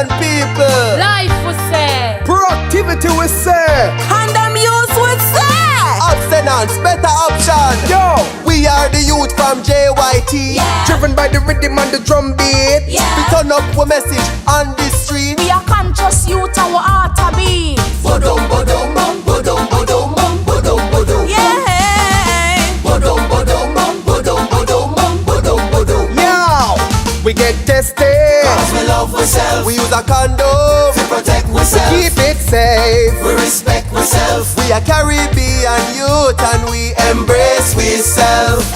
Caribbean people. Life we say. Productivity we say. Condom use we say. Abstinence, better option. Yo, We are the youth from JYT. Yeah. driven by the rhythm and the drum beat. We Yeah. turn up our message on the street. We are conscious youth and we ought to be. Bodum, bodum, bum, bodum, bodum, bum, bodum, bodum. Yeah. Bodum, bodum, bum, bodum, bodum, bum, bodum, bodum. Yo, we get tested. Cause we love ourselves. We use a condom to protect ourselves. Keep it safe. We respect ourselves. We are Caribbean youth and we embrace ourselves.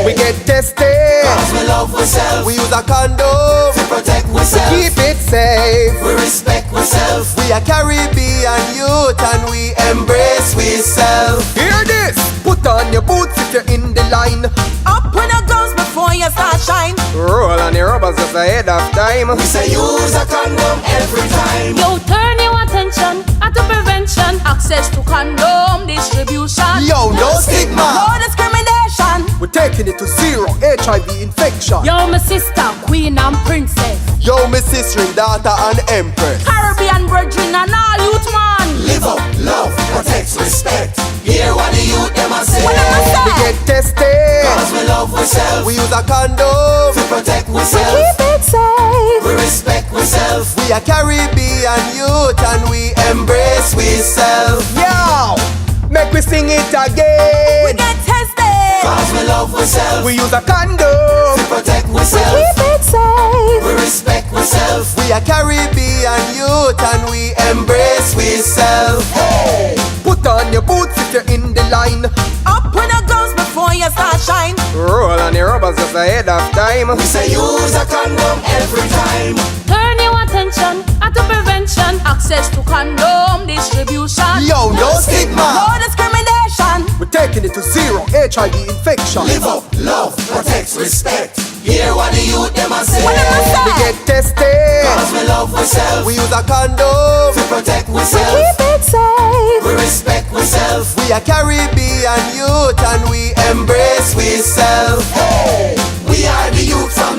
We get tested. Cause we love ourselves. We use a condom to protect ourselves. Keep it safe. We respect ourselves. We are Caribbean youth and we embrace ourselves. Hear this. Put on your boots if you're in the line. Up when it goes before you start shine. Roll on your rubbers just ahead of time. We say use a condom every time. Yo, turn your attention at the prevention. Access to condom distribution. Yo, no stigma. No discrimination. We're taking it to zero HIV infection. Yo, my sister, queen and princess. Yo, my sister and daughter and empress. Caribbean brethren and all youth man. Live up, love, protect, respect. Hear what the youth them a say. What am I We say? get tested. Cause we love ourselves. We use a condom to protect ourselves. Keep it safe. We respect ourselves. We are Caribbean youth and we embrace ourselves. Yo, make we sing it We again. get tested. Cause we love ourselves. We use a condom. To protect ourselves. Keep it safe. We respect ourselves. We are Caribbean youth and we embrace ourselves. Put on your boots if you're in the line. Up when it goes before you start shine. Roll on your rubbers just ahead of time. We say use a condom every time. Turn your attention at the prevention. Access to condom distribution. Yo, no No stigma. discrimination. We're taking it to zero HIV infection. Live up, love, protect, respect. Hear what the youth them a say. What am I We say? get tested. Cause we love ourselves. We use a condom to protect ourselves. Keep it safe. We respect ourselves. We are Caribbean youth and we embrace ourselves. We are the youth from